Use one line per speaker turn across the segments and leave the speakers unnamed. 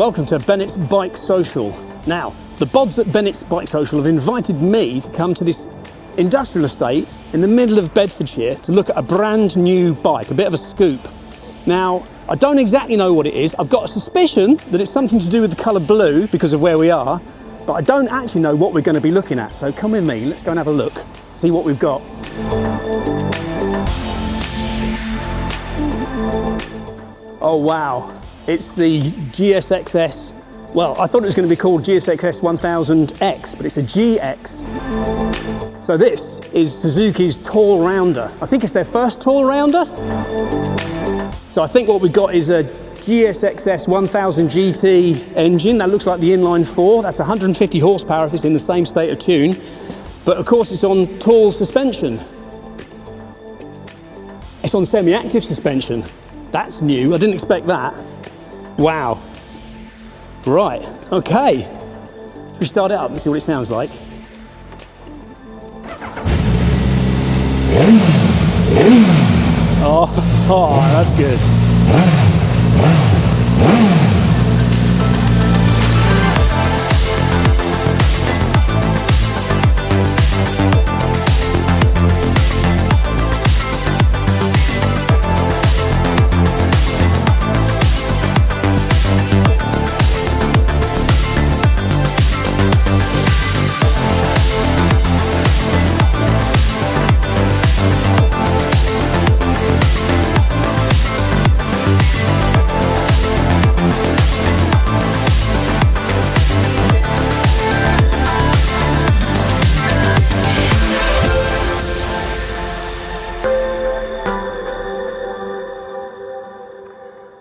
Welcome to Bennett's BikeSocial. Now, the bods at Bennett's BikeSocial have invited me to come to this industrial estate in the middle of Bedfordshire to look at a brand new bike, a bit of a scoop. Now, I don't exactly know what it is. I've got a suspicion that it's something to do with the colour blue because of where we are, but I don't actually know what we're going to be looking at. So come with me, let's go and have a look, see what we've got. Oh wow, it's the GSX-S. Well, I thought it was going to be called GSX-S1000GX, but it's a GX. So this is Suzuki's tall rounder. I think it's their first tall rounder. So I think what we've got is a GSX-S1000GT engine. That looks like the inline 4. That's 150 horsepower if it's in the same state of tune. But of course it's on tall suspension. It's on semi-active suspension. That's new, I didn't expect that. Wow. Right, okay. Should we start it up and see what it sounds like? Oh, that's good.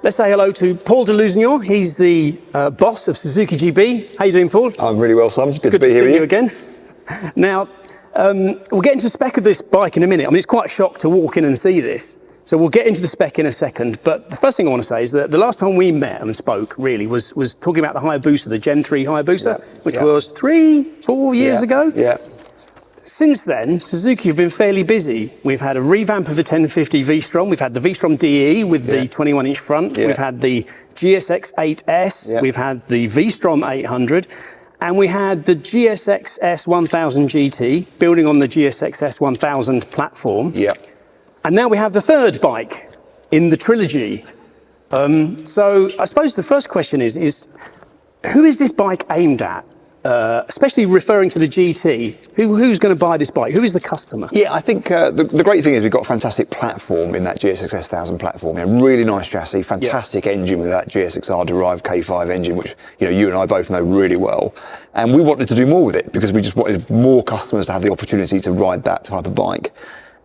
Let's say hello to Paul de Lusignan. He's the boss of Suzuki GB. How you doing, Paul?
I'm really well, Sam.
Good to be here with you again. Now, we'll get into the spec of this bike in a minute. I mean, it's quite a shock to walk in and see this. So we'll get into the spec in a second. But the first thing I want to say is that the last time we met and spoke, really, was talking about the Hayabusa, the Gen 3 Hayabusa, which was 3-4 years ago.
Yeah. Since
then, Suzuki have been fairly busy. We've had a revamp of the 1050 V-Strom. We've had the V-Strom DE with the 21-inch front. We've had the GSX-8S. We've had the V-Strom 800. And we had the GSX-S1000GT, building on the GSX-S1000 platform. And now we have the third bike in the trilogy. So I suppose the first question is who is this bike aimed at? Especially referring to the GT, who's going to buy this bike? Who is the customer?
Yeah, I think the great thing is we've got a fantastic platform in that GSX-S1000 platform. A really nice chassis, fantastic engine with that GSX-R derived K5 engine, which you and I both know really well. And we wanted to do more with it because we just wanted more customers to have the opportunity to ride that type of bike.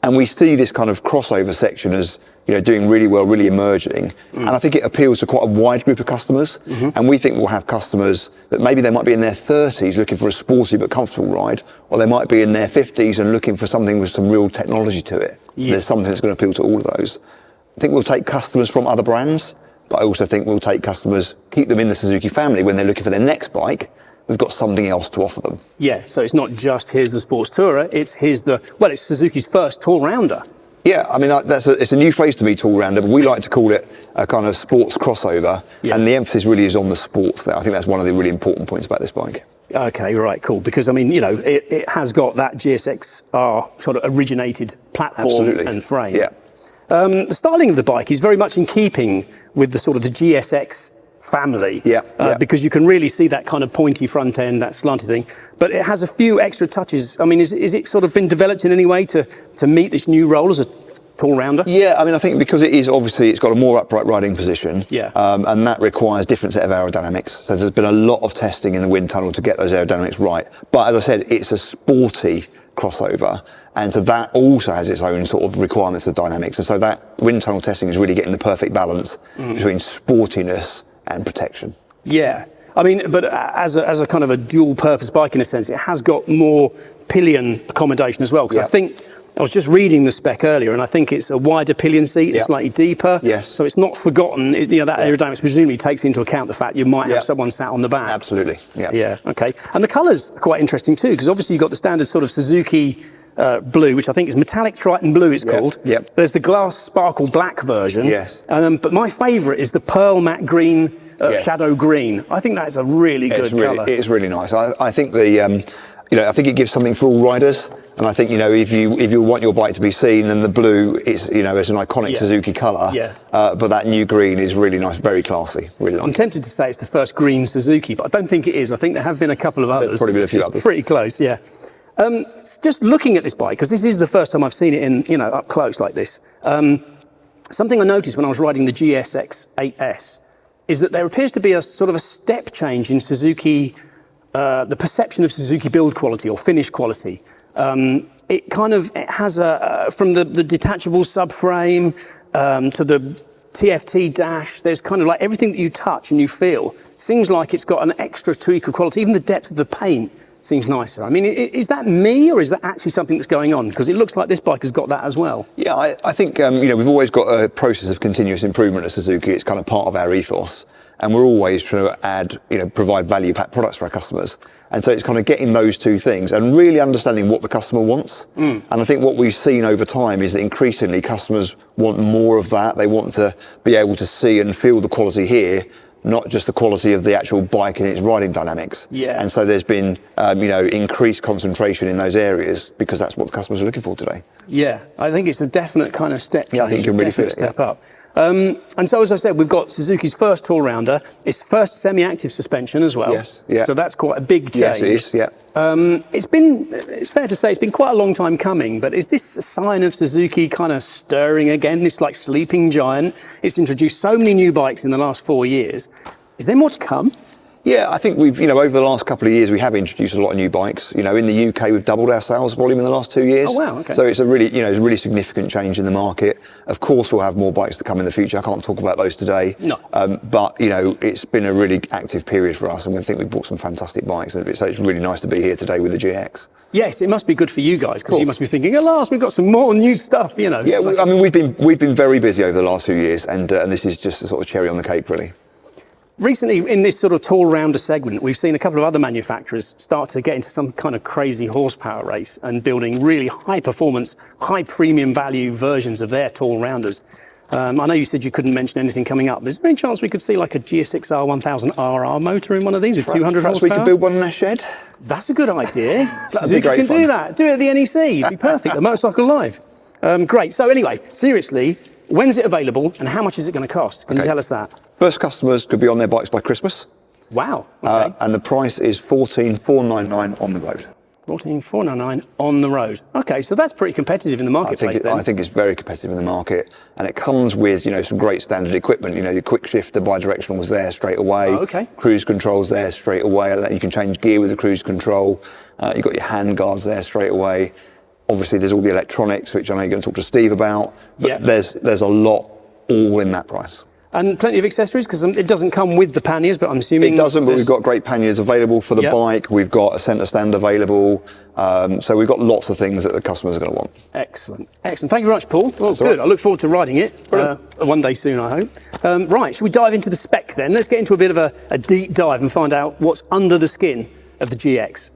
And we see this kind of crossover section as doing really well, really emerging. And I think it appeals to quite a wide group of customers. And we think we'll have customers that maybe they might be in their 30s looking for a sporty but comfortable ride, or they might be in their 50s and looking for something with some real technology to it. There's something that's going to appeal to all of those. I think we'll take customers from other brands, but I also think we'll take customers, keep them in the Suzuki family when they're looking for their next bike. We've got something else to offer them.
Yeah, so it's not just here's the sports tourer, it's it's Suzuki's first tall rounder.
Yeah, I mean, it's a new phrase to me, tall rounder, but we like to call it a kind of sports crossover, and the emphasis really is on the sports there. I think that's one of the really important points about this bike.
Okay, right, cool, because I mean, it has got that GSX-R sort of originated platform and frame. The styling of the bike is very much in keeping with the sort of the GSX family, because you can really see that kind of pointy front end, that slanty thing, but it has a few extra touches. I mean, is it sort of been developed in any way to meet this new role as a tall rounder?
Yeah, I mean, I think because it is obviously, it's got a more upright riding position, and that requires different set of aerodynamics. So there's been a lot of testing in the wind tunnel to get those aerodynamics right. But as I said, it's a sporty crossover. And so that also has its own sort of requirements of dynamics. And so that wind tunnel testing is really getting the perfect balance between sportiness and protection.
Yeah, I mean, but as a kind of a dual purpose bike in a sense, it has got more pillion accommodation as well, because I think I was just reading the spec earlier, and I think it's a wider pillion seat, it's slightly deeper. So it's not forgotten. That aerodynamics presumably takes into account the fact you might have someone sat on the back.
Absolutely.
Yeah. Okay. And the colours are quite interesting too, because obviously you've got the standard sort of Suzuki blue, which I think is metallic Triton blue. It's called. There's the glass sparkle black version. But my favourite is the pearl matte green shadow green. I think that's a really good colour.
It's really nice. I think I think it gives something for all riders. And I think, if you want your bike to be seen, then the blue is, it's an iconic Suzuki colour. Yeah. But that new green is really nice, very classy, really nice.
I'm tempted to say it's the first green Suzuki, but I don't think it is. I think there have been a couple of others.
There's probably been a few others.
Pretty close, yeah. Just looking at this bike, because this is the first time I've seen it in, up close like this. Something I noticed when I was riding the GSX-S is that there appears to be a sort of a step change in Suzuki, the perception of Suzuki build quality or finish quality. It has from the detachable subframe to the TFT dash, there's kind of like everything that you touch and you feel seems like it's got an extra tweak of quality. Even the depth of the paint seems nicer. I mean, is that me, or is that actually something that's going on? Because it looks like this bike has got that as well.
Yeah, I think, we've always got a process of continuous improvement at Suzuki. It's kind of part of our ethos. And we're always trying to add, provide value-packed products for our customers. And so it's kind of getting those two things and really understanding what the customer wants. And I think what we've seen over time is that increasingly customers want more of that. They want to be able to see and feel the quality here, not just the quality of the actual bike and its riding dynamics.
Yeah.
And so there's been, increased concentration in those areas because that's what the customers are looking for today.
Yeah, I think it's a definite kind of step change.
Yeah, I think you can really feel it,
step up. And so, as I said, we've got Suzuki's first tall rounder, its first semi-active suspension as well.
Yes, yeah.
So that's quite a big change.
Yes, it is, yeah.
It's fair to say it's been quite a long time coming, but is this a sign of Suzuki kind of stirring again, this like sleeping giant? It's introduced so many new bikes in the last 4 years. Is there more to come?
Yeah, I think we've, over the last couple of years, we have introduced a lot of new bikes. In the UK, we've doubled our sales volume in the last 2 years.
Oh, wow, okay.
So it's a really, it's a really significant change in the market. Of course, we'll have more bikes to come in the future. I can't talk about those today.
No.
But, it's been a really active period for us, and we think we've bought some fantastic bikes. And so it's really nice to be here today with the GX.
Yes, it must be good for you guys, because you must be thinking, at last, we've got some more new stuff,
Yeah, we've been very busy over the last few years, and this is just a sort of cherry on the cake, really.
Recently, in this sort of tall rounder segment, we've seen a couple of other manufacturers start to get into some kind of crazy horsepower race and building really high performance, high premium value versions of their tall rounders. I know you said you couldn't mention anything coming up. Is there any chance we could see like a GSX-R1000RR motor in one of these with 200
horsepower? We could build one in our shed.
That's a good idea.
That'd be great
fun.
Do
that. Do it at the NEC. It'd be perfect. The Motorcycle Live. Great. So anyway, seriously, when's it available and how much is it going to cost? Can you tell us that?
First customers could be on their bikes by Christmas.
Wow. Okay.
And the price is $14,499 on the road.
$14,499 on the road. Okay, so that's pretty competitive in the marketplace then.
I think it's very competitive in the market, and it comes with some great standard equipment. The quick shifter bi-directional was there straight away.
Oh, okay.
Cruise control's there straight away. You can change gear with the cruise control. You've got your hand guards there straight away. Obviously, there's all the electronics, which I know you're going to talk to Steve about. But there's a lot all in that price.
And plenty of accessories, because it doesn't come with the panniers, but I'm assuming...
It doesn't, but we've got great panniers available for the bike. We've got a centre stand available. So we've got lots of things that the customers are going to want.
Excellent. Excellent. Thank you very much, Paul. Well, that's good. Right. I look forward to riding it one day soon, I hope. Right, should we dive into the spec then? Let's get into a bit of a deep dive and find out what's under the skin of the GX.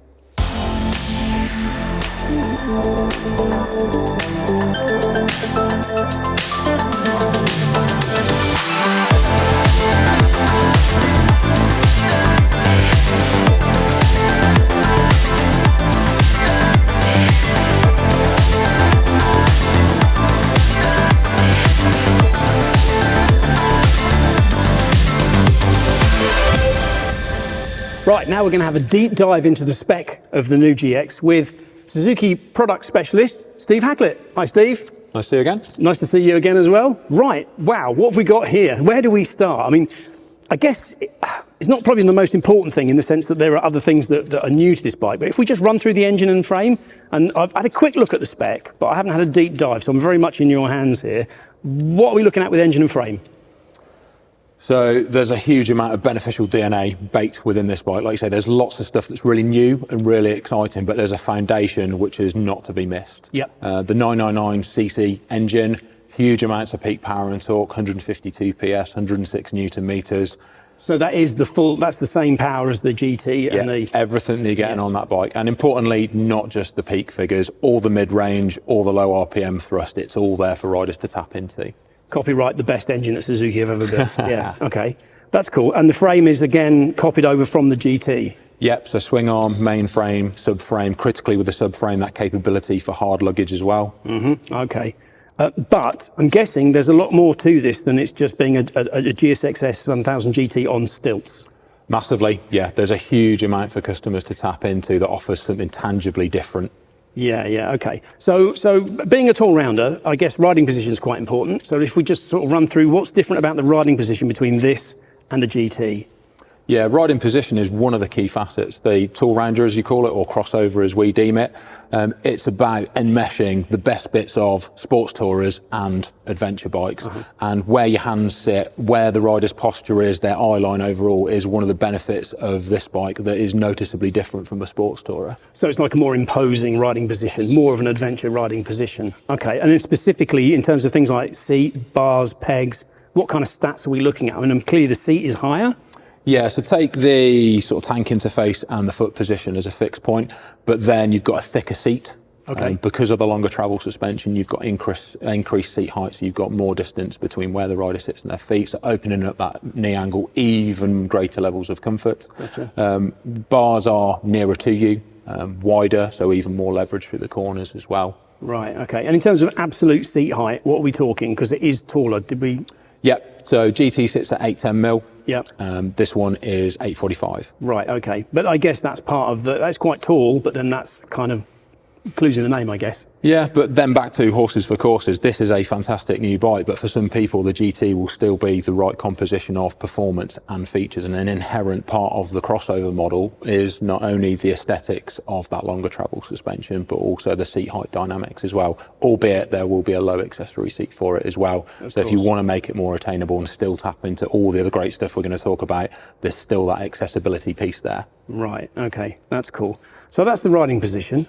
Right, now we're going to have a deep dive into the spec of the new GX with Suzuki product specialist, Steve Hacklett. Hi, Steve.
Nice to see you again.
Nice to see you again as well. Right, wow, what have we got here? Where do we start? I mean, I guess it's not probably the most important thing in the sense that there are other things that are new to this bike, but if we just run through the engine and frame, and I've had a quick look at the spec, but I haven't had a deep dive, so I'm very much in your hands here. What are we looking at with engine and frame?
So there's a huge amount of beneficial DNA baked within this bike. Like you say, there's lots of stuff that's really new and really exciting, but there's a foundation which is not to be missed.
Yep.
The 999cc engine, huge amounts of peak power and torque, 152 PS, 106 Newton meters.
So that is that's the same power as the GT and the...
everything you're getting on that bike. And importantly, not just the peak figures, all the mid-range, all the low RPM thrust, it's all there for riders to tap into.
Copyright the best engine that Suzuki have ever built. Yeah, okay. That's cool. And the frame is, again, copied over from the GT?
Yep, so swing arm, main frame, subframe, critically with the subframe, that capability for hard luggage as well.
Okay. But I'm guessing there's a lot more to this than it's just being a GSX-S1000 GT on stilts.
Massively, yeah. There's a huge amount for customers to tap into that offers something tangibly different.
Yeah, okay. So being a tall rounder, I guess riding position is quite important. So if we just sort of run through what's different about the riding position between this and the GT.
Yeah, riding position is one of the key facets. The tall rounder, as you call it, or crossover as we deem it, it's about enmeshing the best bits of sports tourers and adventure bikes. And where your hands sit, where the rider's posture is, their eye line overall is one of the benefits of this bike that is noticeably different from a sports tourer.
So it's like a more imposing riding position, more of an adventure riding position. Okay, and then specifically in terms of things like seat, bars, pegs, what kind of stats are we looking at? I mean, clearly the seat is higher.
Yeah, so take the sort of tank interface and the foot position as a fixed point, but then you've got a thicker seat.
Okay.
Because of the longer travel suspension, you've got increased seat height, so you've got more distance between where the rider sits and their feet, so opening up that knee angle, even greater levels of comfort.
Gotcha.
Bars are nearer to you, wider, so even more leverage through the corners as well.
Right, okay. And in terms of absolute seat height, what are we talking? Because it is taller. Did we?
Yep, so GT sits at 810 mil.
Yep.
This one is 845.
Right, okay. But I guess that's part of that's quite tall, but then that's kind of clues in the name, I guess.
Yeah, but then back to horses for courses. This is a fantastic new bike, but for some people, the GT will still be the right composition of performance and features. And an inherent part of the crossover model is not only the aesthetics of that longer travel suspension, but also the seat height dynamics as well, albeit there will be a low accessory seat for it as well. So if you want to make it more attainable and still tap into all the other great stuff we're going to talk about, there's still that accessibility piece there.
Right, okay, that's cool. So that's the riding position.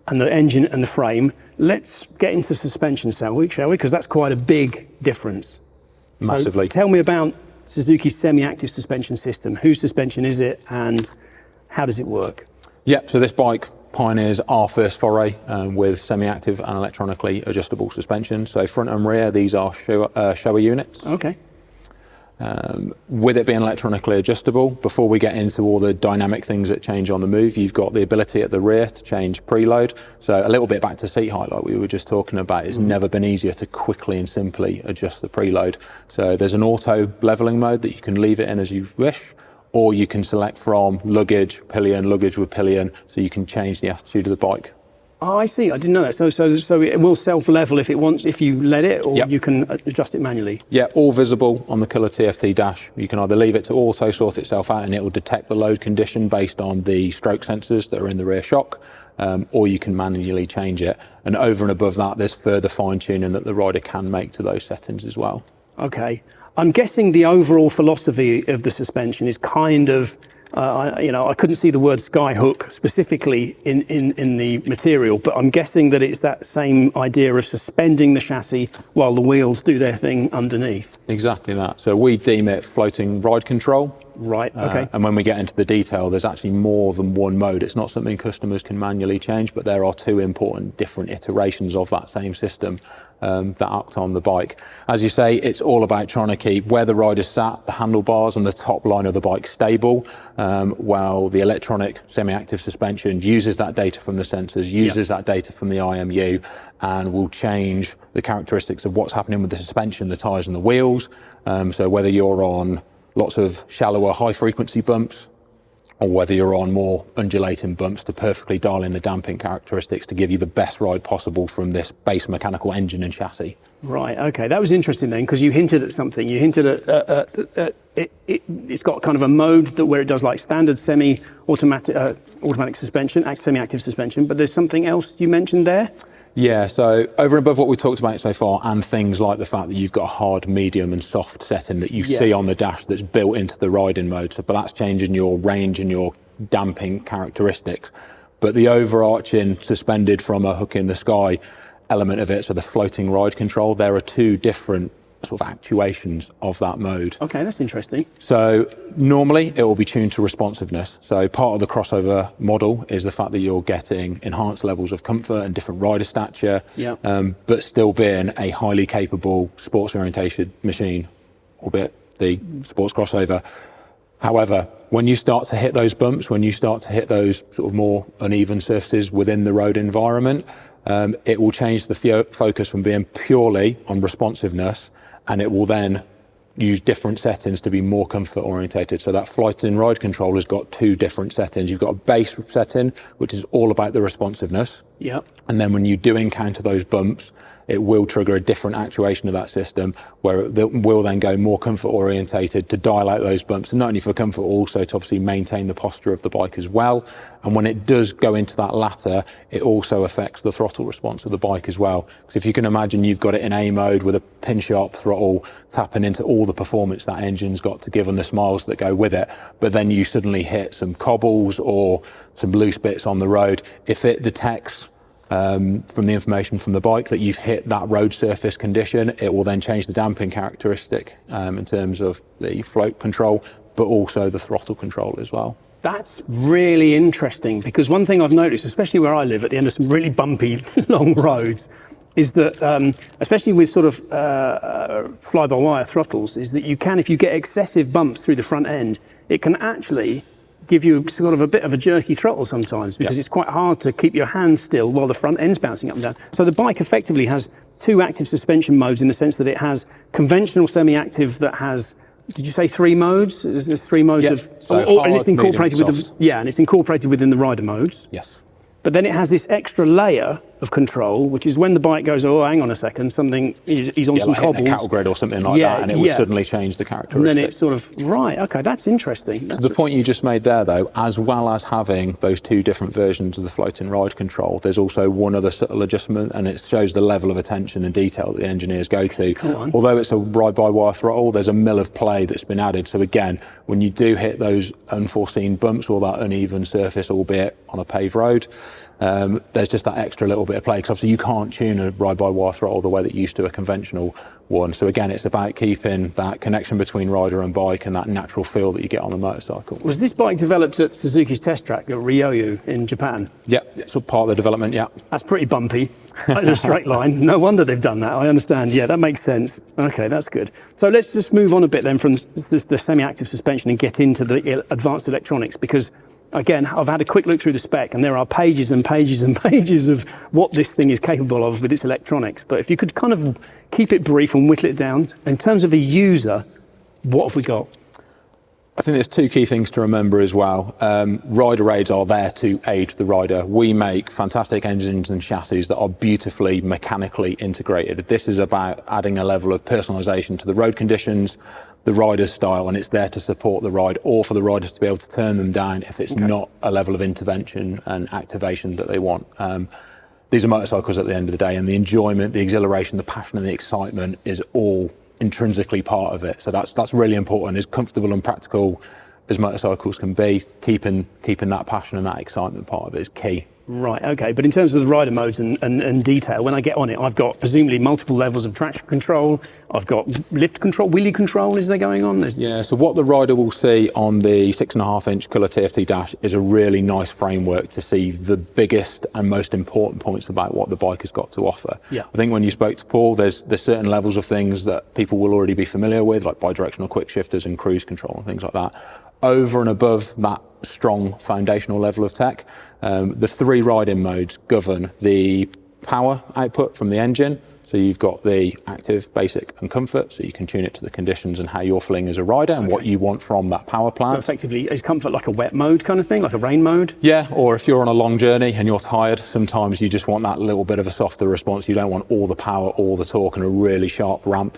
And the engine and the frame. Let's get into suspension, shall we? Because that's quite a big difference.
Massively.
So tell me about Suzuki's semi-active suspension system. Whose suspension is it and how does it work?
Yep, so this bike pioneers our first foray with semi-active and electronically adjustable suspension. So front and rear, these are shower units.
Okay.
With it being electronically adjustable, before we get into all the dynamic things that change on the move, you've got the ability at the rear to change preload. So a little bit back to seat height, like we were just talking about, it's never been easier to quickly and simply adjust the preload. So there's an auto leveling mode that you can leave it in as you wish, or you can select from luggage, pillion, luggage with pillion, so you can change the attitude of the bike.
Oh, I see. I didn't know that. So it will self-level if it wants, if you let it, or you can adjust it manually.
Yeah, all visible on the Colour TFT dash. You can either leave it to auto sort itself out and it will detect the load condition based on the stroke sensors that are in the rear shock, or you can manually change it. And over and above that, there's further fine-tuning that the rider can make to those settings as well.
Okay. I'm guessing the overall philosophy of the suspension is kind of, I couldn't see the word skyhook specifically in the material, but I'm guessing that it's that same idea of suspending the chassis while the wheels do their thing underneath.
Exactly that. So we deem it floating ride control.
Right, okay.
And when we get into the detail, there's actually more than one mode. It's not something customers can manually change, but there are two important different iterations of that same system that act on the bike. As you say, it's all about trying to keep where the rider's sat, the handlebars and the top line of the bike stable, while the electronic semi-active suspension uses that data from the sensors, uses that data from the IMU, and will change the characteristics of what's happening with the suspension, the tyres and the wheels. So whether you're on lots of shallower high frequency bumps, or whether you're on more undulating bumps, to perfectly dial in the damping characteristics to give you the best ride possible from this base mechanical engine and chassis. Right,
okay, that was interesting then, because you hinted at something. You hinted at it's got kind of a mode where it does like standard semi-automatic automatic suspension, semi-active suspension, but there's something else you mentioned there?
Yeah, so over and above what we talked about so far, and things like the fact that you've got a hard, medium and soft setting that you see on the dash that's built into the riding mode, but that's changing your range and your damping characteristics. But the overarching suspended from a hook in the sky element of it, so the floating ride control, there are two different sort of actuations of that mode.
Okay, that's interesting.
So normally it will be tuned to responsiveness. So part of the crossover model is the fact that you're getting enhanced levels of comfort and different rider stature, but still being a highly capable sports orientation machine, albeit the sports crossover. However, when you start to hit those bumps, when you start to hit those sort of more uneven surfaces within the road environment, it will change the focus from being purely on responsiveness, and it will then use different settings to be more comfort orientated. So that flight and ride control has got two different settings. You've got a base setting, which is all about the responsiveness.
Yep.
And then when you do encounter those bumps, it will trigger a different actuation of that system where it will then go more comfort orientated to dial out those bumps, and not only for comfort, also to obviously maintain the posture of the bike as well. And when it does go into that latter, it also affects the throttle response of the bike as well. Because if you can imagine, you've got it in A mode with a pin sharp throttle tapping into all the performance that engine's got to give and the smiles that go with it, but then you suddenly hit some cobbles or some loose bits on the road. If it detects from the information from the bike that you've hit that road surface condition, it will then change the damping characteristic in terms of the float control, but also the throttle control as well.
That's really interesting, because one thing I've noticed, especially where I live at the end of some really bumpy long roads, is that, especially with sort of fly-by-wire throttles, is that you can, if you get excessive bumps through the front end, it can actually give you sort of a bit of a jerky throttle sometimes, because it's quite hard to keep your hands still while the front end's bouncing up and down. So the bike effectively has two active suspension modes, in the sense that it has conventional semi-active that has, did you say 3 modes? There's 3 modes of,
so
and it's incorporated
medium,
with the, and it's incorporated within the rider modes.
Yes.
But then it has this extra layer of control, which is when the bike goes, oh, hang on a second, something is on some
like
cobbles.
A cattle grid or something like that, and it would suddenly change the characteristic.
And then it's sort of, right, okay, that's interesting. That's
the point you just made there, though, as well as having those two different versions of the float and ride control, there's also one other subtle adjustment, and it shows the level of attention and detail that the engineers go to. Although it's a ride-by-wire throttle, there's a mill of play that's been added. So again, when you do hit those unforeseen bumps or that uneven surface, albeit on a paved road, there's just that extra little bit of play, because obviously you can't tune a ride-by-wire throttle the way that you used to a conventional one. So again, it's about keeping that connection between rider and bike and that natural feel that you get on a motorcycle.
Was this bike developed at Suzuki's test track at Ryoyu in Japan?
Yeah, it's part of the development, yeah.
That's pretty bumpy, in a straight line. No wonder they've done that, I understand. Yeah, that makes sense. Okay, that's good. So let's just move on a bit then from the semi-active suspension and get into the advanced electronics, because again, I've had a quick look through the spec, and there are pages and pages and pages of what this thing is capable of with its electronics. But if you could kind of keep it brief and whittle it down, in terms of a user, what have we got?
I think there's two key things to remember as well. Rider aids are there to aid the rider. We make fantastic engines and chassis that are beautifully mechanically integrated. This is about adding a level of personalisation to the road conditions, the rider's style, and it's there to support the ride, or for the riders to be able to turn them down if it's not a level of intervention and activation that they want. These are motorcycles at the end of the day, and the enjoyment, the exhilaration, the passion and the excitement is all intrinsically part of it. So that's really important. As comfortable and practical as motorcycles can be, keeping that passion and that excitement part of it is key.
Right, okay, but in terms of the rider modes and detail, when I get on it, I've got presumably multiple levels of traction control, I've got lift control, wheelie control, is there going on?
Yeah, so what the rider will see on the 6.5-inch colour TFT dash is a really nice framework to see the biggest and most important points about what the bike has got to offer.
Yeah.
I think when you spoke to Paul, there's certain levels of things that people will already be familiar with, like bidirectional quick shifters and cruise control and things like that. Over and above that strong foundational level of tech, the 3 riding modes govern the power output from the engine. So you've got the active, basic and comfort, so you can tune it to the conditions and how you're feeling as a rider and what you want from that power plant.
So effectively, is comfort like a wet mode kind of thing, like a rain mode?
Yeah, or if you're on a long journey and you're tired, sometimes you just want that little bit of a softer response. You don't want all the power, all the torque and a really sharp ramp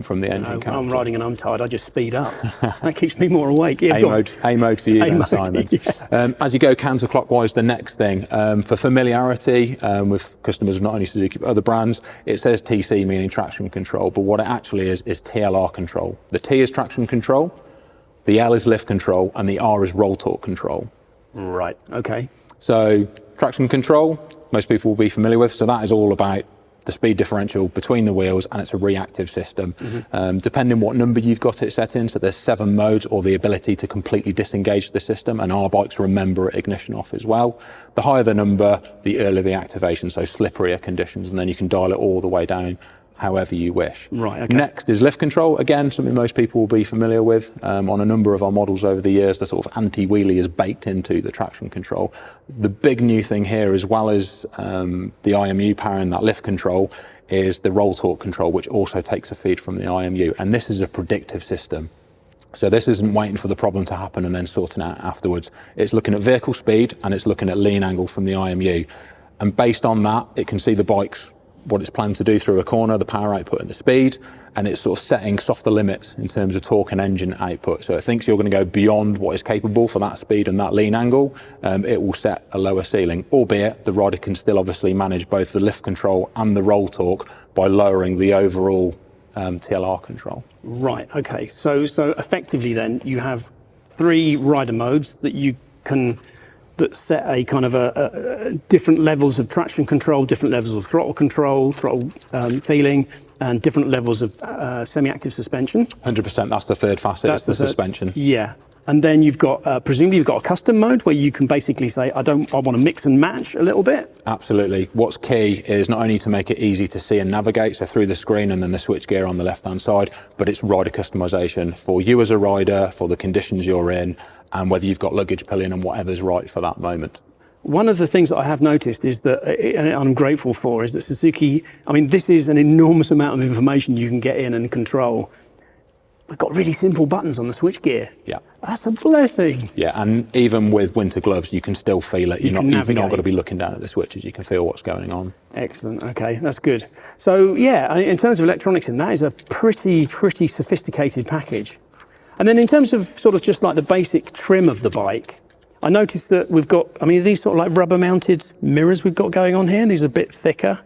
from the engine.
When I'm riding and I'm tired, I just speed up. That keeps me more awake. Yeah,
A mode for you then, Simon.
Yeah.
As you go counterclockwise, the next thing, for familiarity with customers of not only Suzuki but other brands, it says TC, meaning traction control, but what it actually is TLR control. The T is traction control, the L is lift control, and the R is roll torque control.
Right, okay.
So traction control, most people will be familiar with, so that is all about the speed differential between the wheels, and it's a reactive system. Depending what number you've got it set in, so there's 7 modes, or the ability to completely disengage the system, and our bikes remember ignition off as well. The higher the number, the earlier the activation, so slipperier conditions, and then you can dial it all the way down however you wish.
Right, okay.
Next is lift control. Again, something most people will be familiar with. On a number of our models over the years, the sort of anti-wheelie is baked into the traction control. The big new thing here, as well as the IMU powering that lift control, is the roll torque control, which also takes a feed from the IMU. And this is a predictive system. So this isn't waiting for the problem to happen and then sorting it out afterwards. It's looking at vehicle speed and it's looking at lean angle from the IMU. And based on that, it can see the bike's what it's planned to do through a corner, the power output and the speed, and it's sort of setting softer limits in terms of torque and engine output. So it thinks you're going to go beyond what is capable for that speed and that lean angle. It will set a lower ceiling, albeit the rider can still obviously manage both the lift control and the roll torque by lowering the overall TLR control.
Right, okay. So effectively then you have 3 rider modes that you can that set a kind of a different levels of traction control, different levels of throttle control, throttle feeling, and different levels of semi-active suspension.
100%, that's the third facet, it's the suspension.
Yeah, and then you've got, presumably you've got a custom mode where you can basically say, I want to mix and match a little bit.
Absolutely. What's key is not only to make it easy to see and navigate, so through the screen and then the switch gear on the left-hand side, but it's rider customization for you as a rider, for the conditions you're in, and whether you've got luggage pillion and whatever's right for that moment.
One of the things that I have noticed is that, and I'm grateful for, is that Suzuki, I mean, this is an enormous amount of information you can get in and control. We've got really simple buttons on the switchgear.
Yeah.
That's a blessing.
Yeah, and even with winter gloves, you can still feel it. You've not got to be looking down at the switches, you can feel what's going on.
Excellent, okay, that's good. So yeah, in terms of electronics, that is a pretty sophisticated package. And then in terms of sort of just like the basic trim of the bike, I noticed that we've got, I mean, these sort of like rubber mounted mirrors we've got going on here, these are a bit thicker.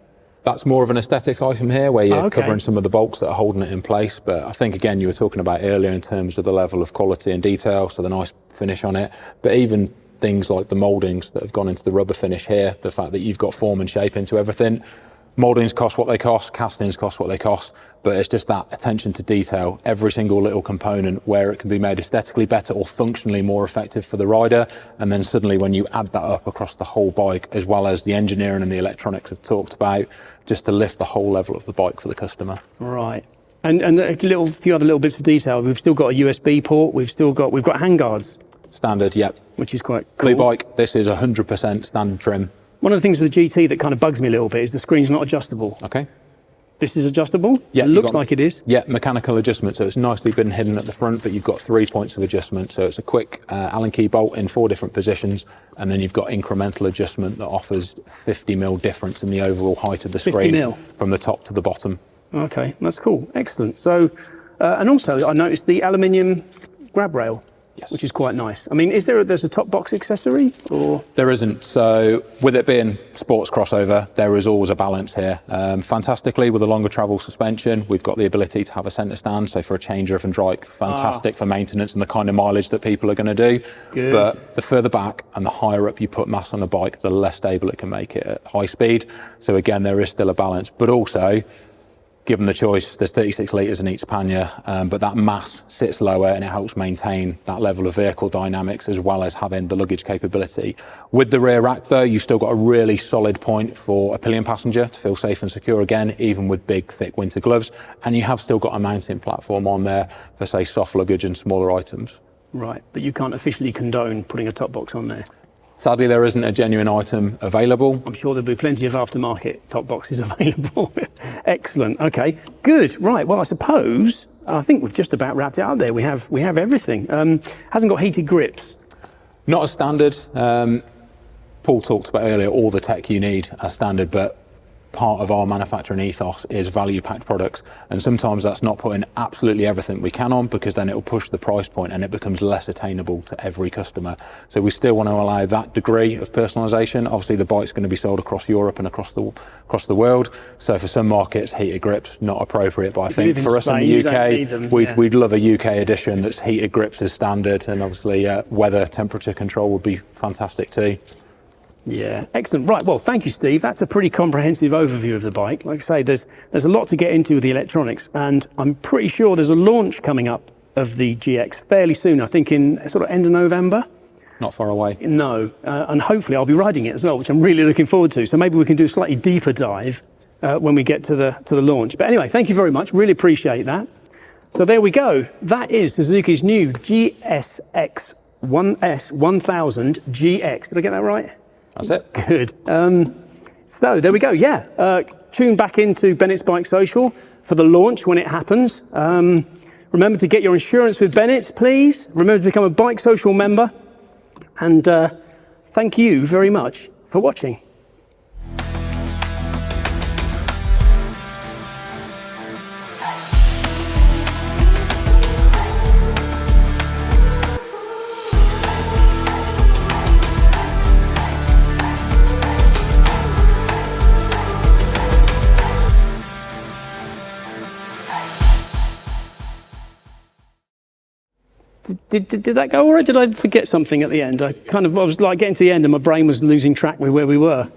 That's more of an aesthetic item here, where you're covering some of the bolts that are holding it in place. But I think, again, you were talking about earlier in terms of the level of quality and detail, so the nice finish on it. But even things like the mouldings that have gone into the rubber finish here, the fact that you've got form and shape into everything. Mouldings cost what they cost, castings cost what they cost, but it's just that attention to detail, every single little component where it can be made aesthetically better or functionally more effective for the rider. And then suddenly when you add that up across the whole bike, as well as the engineering and the electronics I've talked about, just to lift the whole level of the bike for the customer.
Right. And a few other little bits of detail. We've still got a USB port, we've got handguards.
Standard, yep.
Which is quite cool.
Blue bike, this is 100% standard trim.
One of the things with the GT that kind of bugs me a little bit is the screen's not adjustable.
Okay.
This is adjustable?
Yeah.
It looks like it is.
Yeah, mechanical adjustment, so it's nicely been hidden at the front, but you've got 3 points of adjustment. So it's a quick Allen key bolt in 4 different positions, and then you've got incremental adjustment that offers 50mm difference in the overall height of the screen from the top to the bottom.
Okay, that's cool. Excellent. So, and also I noticed the aluminium grab rail. Yes. Which is quite nice. I mean, there's a top box accessory, or? There
isn't. So with it being sports crossover, there is always a balance here. Fantastically, with a longer travel suspension, we've got the ability to have a centre stand. So for a change-driven trike, fantastic for maintenance and the kind of mileage that people are going to do.
Good.
But the further back and the higher up you put mass on a bike, the less stable it can make it at high speed. So again, there is still a balance. But also, given the choice, there's 36 litres in each pannier, but that mass sits lower and it helps maintain that level of vehicle dynamics as well as having the luggage capability. With the rear rack though, you've still got a really solid point for a pillion passenger to feel safe and secure again, even with big, thick winter gloves. And you have still got a mounting platform on there for, say, soft luggage and smaller items.
Right, but you can't officially condone putting a top box on there.
Sadly, there isn't a genuine item available.
I'm sure there'll be plenty of aftermarket top boxes available. Excellent. Okay, good. Right. Well, I think we've just about wrapped it up there. We have everything. Hasn't got heated grips.
Not as standard. Paul talked about earlier all the tech you need as standard, but part of our manufacturing ethos is value-packed products, and sometimes that's not putting absolutely everything we can on, because then it'll push the price point and it becomes less attainable to every customer. So we still want to allow that degree of personalisation. Obviously the bike's going to be sold across Europe and across the world, so for some markets heated grips not appropriate, but I think for us in the UK we'd love a UK edition that's heated grips as standard, and obviously weather temperature control would be fantastic too.
Yeah, excellent. Right, well, thank you, Steve. That's a pretty comprehensive overview of the bike. Like I say, there's a lot to get into with the electronics, and I'm pretty sure there's a launch coming up of the GX fairly soon, I think in sort of end of November.
Not far away.
No, and hopefully I'll be riding it as well, which I'm really looking forward to. So maybe we can do a slightly deeper dive when we get to the launch. But anyway, thank you very much. Really appreciate that. So there we go. That is Suzuki's new GSX-S1000GX. Did I get that right?
That's it.
Good. So there we go. Yeah. Tune back into Bennett's Bike Social for the launch when it happens. Remember to get your insurance with Bennett's, please. Remember to become a BikeSocial member. And thank you very much for watching. Did that go all right? Did I forget something at the end? I was like getting to the end and my brain was losing track with where we were.